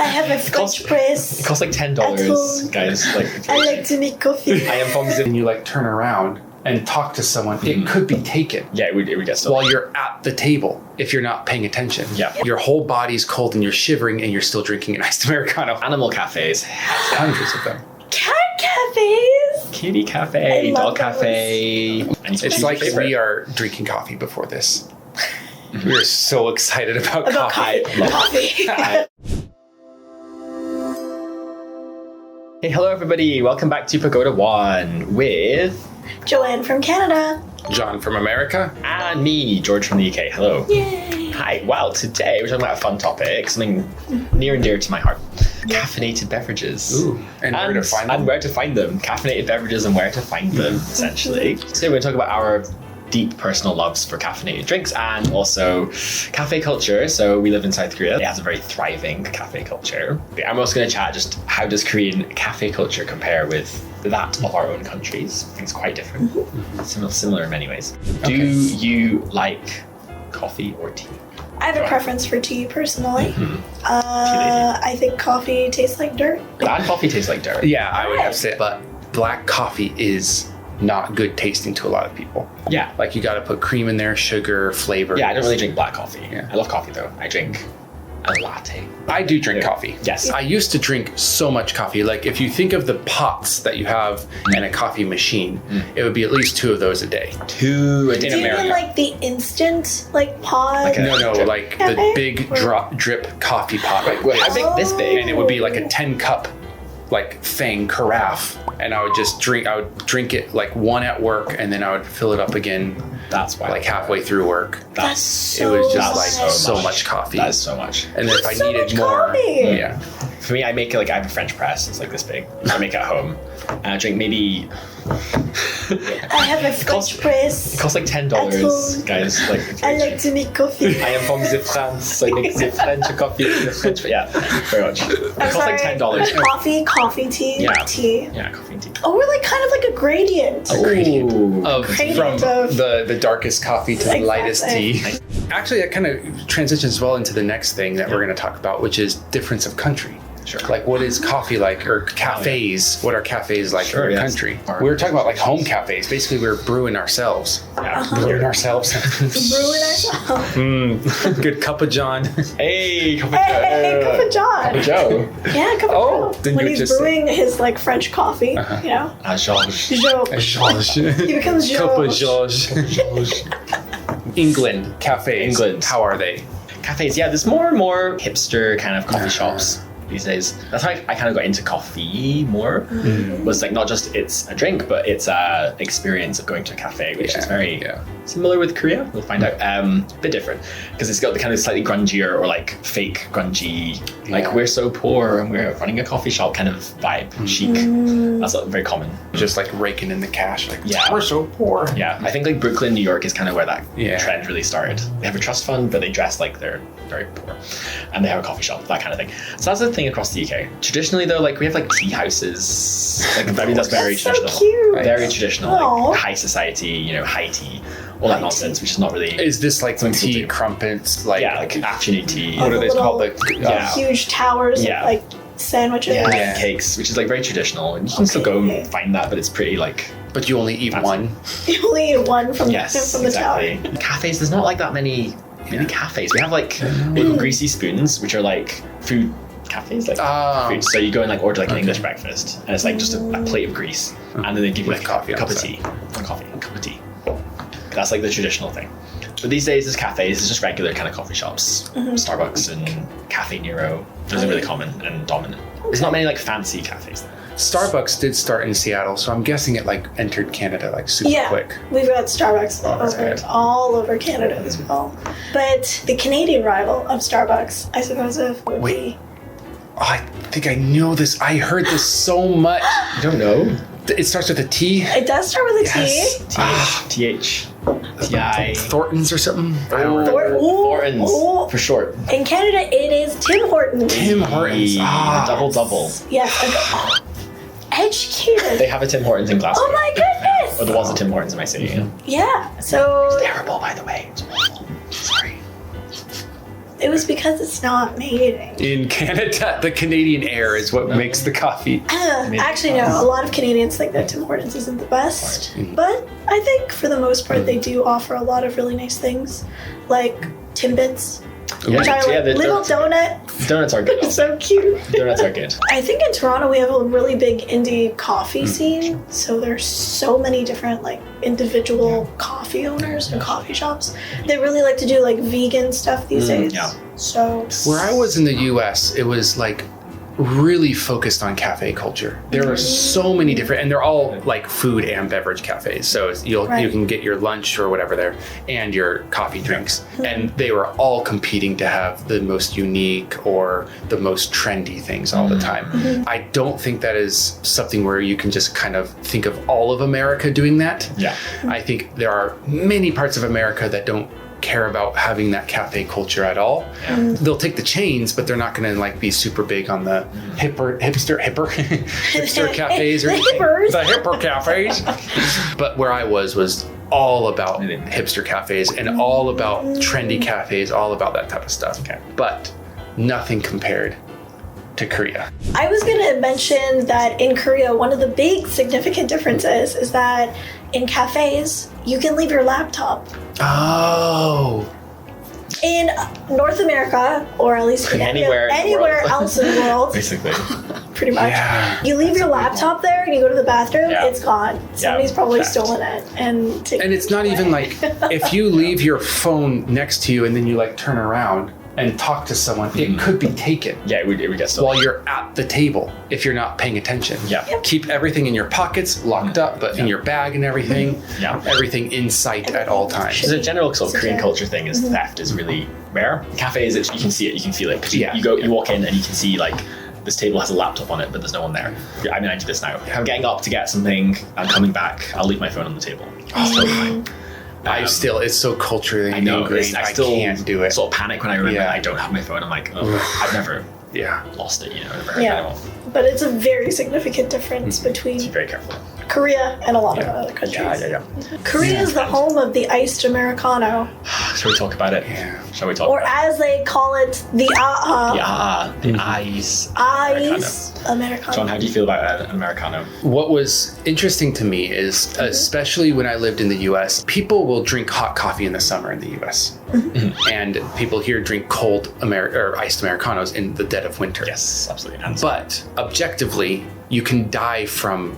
have a French press. It costs like $10, guys. Like, I like to make coffee. I am from And you like turn around and talk to someone, it could be taken. Yeah, it would get stolen. While you're at the table, if you're not paying attention. Yeah. Your whole body's cold and you're shivering and you're still drinking an iced Americano. Animal cafes. Hundreds of them. Cat cafes. Kitty cafe, I love dog cafe. It's like we are drinking coffee before this. We're so excited about coffee. Coffee. Hey, hello everybody. Welcome back to Pagoda One with Joanne from Canada. John from America. and me, George from the UK. Hello. Yay. Hi. Well, today we're talking about a fun topic, something near and dear to my heart. Caffeinated beverages. Ooh. And where to find them. And where to find them. Caffeinated beverages and where to find them, essentially. Today we're going to talk about our deep personal loves for caffeinated drinks and also cafe culture. So we live in South Korea. It has a very thriving cafe culture. I'm also going to chat just how does Korean cafe culture compare with that of our own countries. I think it's quite different. Similar in many ways. Do you like coffee or tea? I have a preference for tea personally. I think coffee tastes like dirt. Bad coffee tastes like dirt. Yeah, I would have to say, but black coffee is not good tasting to a lot of people. Yeah. Like you got to put cream in there, sugar, flavor. Yeah, I don't really drink black coffee. Yeah. I love coffee though. I drink a latte. I do drink coffee. Yes. I used to drink so much coffee. Like if you think of the pots that you have in a coffee machine, it would be at least 2 of those a day. 2 a day. Do you mean like the instant pod? Like No, drip. like the big drip coffee pot. Wait, how big? This big? And it would be like a 10-cup like thing carafe, and I would drink it like one at work, and then I would fill it up again. That's why. Like halfway through work. That's It so was just like much. so much coffee. That's so much. And then if I That's so needed much more, coffee. yeah. For me, I make I have a French press. It's like this big. I make it at home. And I drink maybe. I have a French press. It costs like $10, At home. guys. Like. I like to make coffee. I am from the France. I make the French coffee. The French, yeah, very much. It I'm costs like sorry, $10. Coffee, tea, Yeah. tea. Yeah, coffee and tea. Oh, we're like kind of like a gradient. Ooh. Gradient From of- the darkest coffee to the lightest tea. Exactly. Actually, that kind of transitions well into the next thing that we're going to talk about, which is difference of country. Sure. Like, what is coffee like, or cafes? What are cafes like Sure, in your yes. country? We were talking about like home cafes. Basically, we're brewing ourselves. Yeah. Brewing ourselves. Brewing ourselves. Good cup of John. Hey, Cup of Hey, Cup of John. Joe. Yeah, Cup Oh, of Joe. didn't When you he's just say- brewing his like French coffee, you know, George. Joe. George. He becomes Cup of George. George. England cafes. England. How are they? Cafes, yeah, there's more and more hipster kind of coffee shops these days. That's how I kind of got into coffee more. Was like not just it's a drink, but it's a experience of going to a cafe, which is very similar with Korea. We'll find out. A bit different because it's got the kind of slightly grungier or like fake grungy, like we're so poor and we're running a coffee shop kind of vibe, chic. That's very common. Just like raking in the cash. Like, Yeah. we're so poor. Yeah, I think like Brooklyn, New York is kind of where that Yeah. trend really started. They have a trust fund, but they dress like they're very poor. And they have a coffee shop, that kind of thing. So that's the thing across the UK. Traditionally though, like we have like tea houses. Like I mean, that's very That's so traditional. cute. Very traditional, Aw. like high society, you know, high tea, all that nonsense, which is not really Is this like Some people tea do. crumpets? Like, like afternoon tea. what are the they called? little Like, Yeah. Huge towers Yeah. of like sandwiches. Yeah, cakes, which is like very traditional. And you can still go and find that, but it's pretty like but you only eat one. You only eat one from, yes, from the exactly. tower. Cafes, there's not like that many cafes. We have like little greasy spoons, which are like food cafes, like food. So you go and like order like an English breakfast, and it's like just a plate of grease, and then they give you With like coffee a cup of outside. tea, one coffee, a cup of tea. That's like the traditional thing. But these days, there's cafes. It's just regular kind of coffee shops, Starbucks and Cafe Nero. Those are really common and dominant. There's not many like fancy cafes. Starbucks did start in Seattle, so I'm guessing it like entered Canada like super Yeah, quick. we've got Starbucks right. all over Canada as well. But the Canadian rival of Starbucks, I suppose, would Wait. be Oh, I think I know this. I heard this so much. You don't know? It starts with a T. It does start with a T. Yes. TH, TI. Thornton's or something. Thorntons for short. In Canada, it is Tim Hortons. Tim Hortons. Double. Yes. Educated. They have a Tim Hortons in Glasgow. Oh my goodness. Or there was a Tim Hortons in my city. Yeah. So Terrible, by the way. It's awful. Sorry. It was because it's not made In Canada, the Canadian air is what makes the coffee. Actually, no. A lot of Canadians think that Tim Hortons isn't the best, but I think for the most part they do offer a lot of really nice things, like Timbits, which I like. the Little donut. Donuts are good. It's so cute. Donuts are good. I think in Toronto we have a really big indie coffee scene, so there's so many different like individual coffee owners and coffee shops. They really like to do like vegan stuff these days. Yeah. So Where I was in the US, it was like really focused on cafe culture. There are so many different, and they're all like food and beverage cafes. So you can get your lunch or whatever there and your coffee drinks. And they were all competing to have the most unique or the most trendy things all the time. I don't think that is something where you can just kind of think of all of America doing that. Yeah. I think there are many parts of America that don't care about having that cafe culture at all. They'll take the chains, but they're not going to like be super big on the hipster cafes or The anything. hippers. The hipper cafes. But where I was all about hipster cafes and all about trendy cafes, all about that type of stuff. Okay. But nothing compared to Korea. I was going to mention that in Korea, one of the big significant differences is that in cafes, you can leave your laptop. Oh. In North America, or at least Anywhere in the anywhere world. else in the world, Basically. pretty much. Yeah. You leave your laptop there and you go to the bathroom, Yeah. it's gone. Somebody's probably fact. stolen it and taken And it's not it even away. like if you leave your phone next to you and then you like turn around and talk to someone, it could be taken Yeah, it would get stolen. while you're at the table if you're not paying attention. Yeah. Yep. Keep everything in your pockets locked up, but in your bag and everything, Yeah. everything in sight at all times. There's a general sort of Korean Yeah. culture thing is theft is really rare. Cafes, you can see it, you can feel it. 'Cause Yeah. you walk in and you can see like this table has a laptop on it, but there's no one there. I mean, I do this now. If I'm getting up to get something, I'm coming back, I'll leave my phone on the table. It's totally fine. It's so culturally I know. ingrained. I I still can't do it. sort of panic when I remember Yeah. I don't have my phone. I'm like, oh, I've never Yeah. lost it, I've never heard Yeah. anyone. But it's a very significant difference Be between very careful. Korea and a lot of other countries. Korea is the home of the iced Americano, Shall we talk about it? Yeah. Shall we talk or about as they call it, the the ice. ice Americano. John, how do you feel about an Americano? What was interesting to me is, especially when I lived in the US, people will drink hot coffee in the summer in the US. And people here drink cold or iced Americanos in the dead of winter. Yes, absolutely. But objectively, you can die from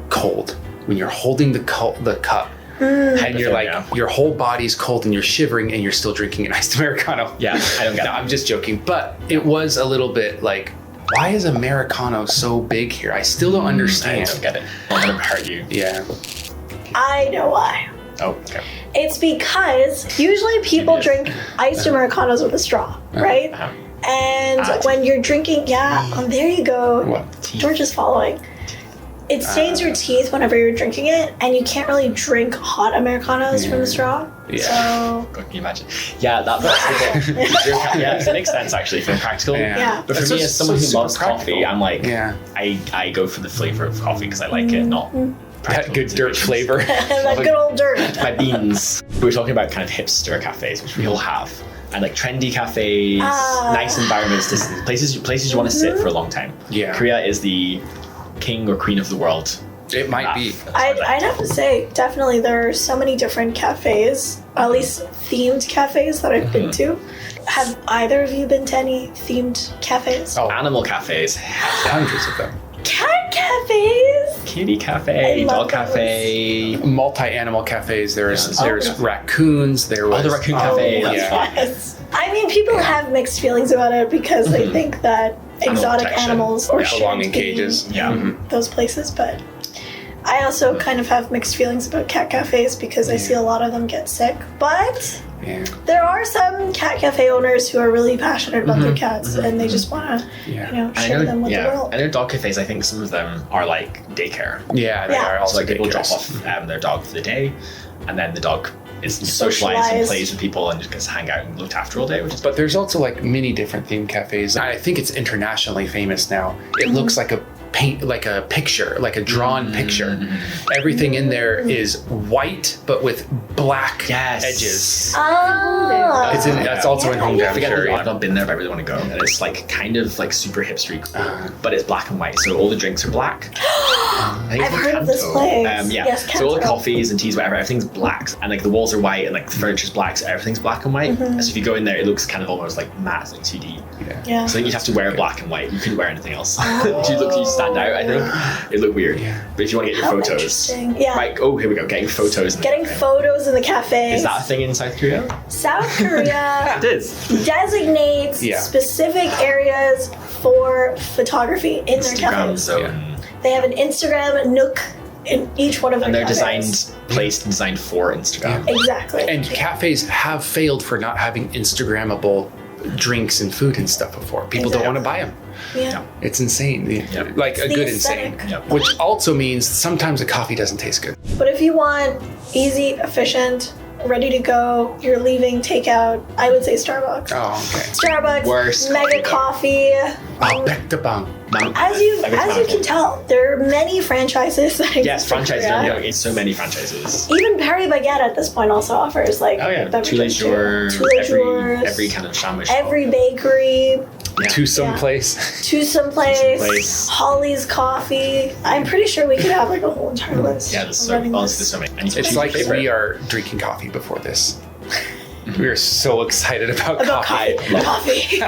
cold when you're holding the cup. And you're like, Yeah. your whole body's cold and you're shivering and you're still drinking an iced Americano. Yeah, I don't get No, that. I'm just joking. But it was a little bit like, why is Americano so big here? I still don't I understand. don't get it. I'm gonna hurt you. Yeah. I know why. Oh, okay. It's because usually people Yes. drink iced Americanos with a straw, right? Uh-huh. And Ah, when you're drinking, there you go. What? George is following. It stains your teeth whenever you're drinking it, and you can't really drink hot Americanos from the straw. Yeah. So, God, can you imagine? Yeah, that's the thing. Yeah, it makes sense actually for practical. Yeah. But for That's me, so- as someone so who super loves practical. coffee, I'm like, Yeah. I go for the flavor of coffee because I like it, not That practical good dirt considerations. flavor. that good old dirt. My beans. We were talking about kind of hipster cafes, which we all have. And like trendy cafes, nice environments, places you want to sit for a long time. Yeah. Korea is the king or queen of the world. It might be. I'd have to say, definitely, there are so many different cafes, at least themed cafes that I've been to. Have either of you been to any themed cafes? Oh, Animal cafes, hundreds of them. Cat cafes! kitty cafe, I love dog cafe. Multi-animal cafes. There's Yeah. raccoons. There was Oh, the raccoon cafe. That's yeah. fun. Yes. I mean, people have mixed feelings about it because they think that exotic protection. animals or Yeah, belong in shouldn't be cages. Yeah. in those places, but I also kind of have mixed feelings about cat cafes because I see a lot of them get sick. But Yeah. there are some cat cafe owners who are really passionate about their cats and they just want to, Yeah. share them with the world. I know dog cafes, I think some of them are like daycare. Yeah, they Yeah. are So also like people daycares. drop off their dog for the day, and then the dog is socialized and Socialized. plays with people and just gets to hang out and looked after all day, which is But there's also like many different themed cafes. I think it's internationally famous now. It looks like a paint, like a picture, like a drawn picture. Everything in there is white, but with black edges. Oh. That's also in Hongdae, I'm sure. I've not been there, but I really want to go. And it's like kind of like super hipstery, but it's black and white. So all the drinks are black. I think I've it's heard of this Kanto. place. Yeah. Yes, so all the Kanto. coffees and teas, whatever, everything's black. And like the walls are white and like the furniture's black, so everything's black and white. So if you go in there, it looks kind of almost like matte, like 2D. Yeah. So I think you'd have to wear black and white. You couldn't wear anything else. You stand out, I think. It looked weird. Yeah. But if you want to get your How photos. interesting. Yeah. Right, oh, here we go. Getting photos. In the Getting cafe. photos in the cafes. Is that a thing in South Korea? South Korea It is. designates Yeah. specific areas for photography in their Instagram cafes. zone. They have an Instagram nook in each one of their And they're cafes. placed and designed for Instagram. Exactly. And cafes have failed for not having Instagrammable drinks and food and stuff before. People don't want to buy them. yeah. It's insane. Yep. Like a the good aesthetic. insane. Yep. Which also means sometimes a coffee doesn't taste good. But if you want easy, efficient, ready to go, you're leaving takeout, I would say Starbucks. Oh, okay. Starbucks, Worst Mega Coffee. Oh, back to bang. As you can tell, there are many franchises that exist Yes, in franchises. Korea. It's so many franchises. Even Paris Baguette at this point also offers like Oh yeah, beverages too. Tous Tous les every jours, every kind of sandwich. every bakery, Yeah. To some Yeah. place. to some place, Place. Holly's Coffee. I'm pretty sure we could have like a whole entire list. Yeah, there's of so running honestly lists. there's so many. And It's like we are drinking coffee before this. We are so excited about About coffee. coffee.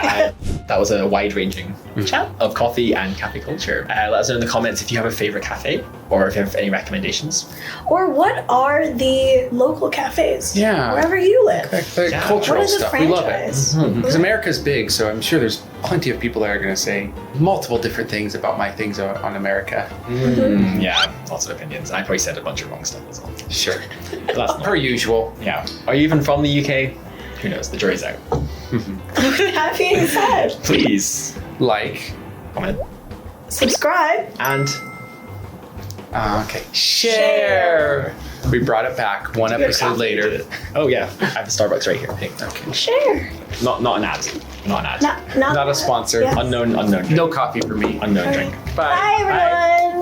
That was a wide-ranging chat of coffee and cafe culture. Let us know in the comments if you have a favorite cafe or if you have any recommendations. Or what are the local cafes? Yeah. Wherever you live. The Yeah. cultural What is a stuff. We love it. franchise? Because America's big, so I'm sure there's plenty of people that are going to say multiple different things about my things on America. Yeah, lots of opinions. I probably said a bunch of wrong stuff as well. Sure. But that's not, Per usual. yeah. Are you even from the UK? Who knows? The jury's out. That being said, Please Like, comment subscribe. and okay. Share. We brought it back one episode later. Oh yeah, I have a Starbucks right here. Hey. Okay. Share. Not an ad. Not an ad. Not Not a sponsor. Yeah. Unknown drink. No coffee for me. Unknown All drink. right. Bye everyone.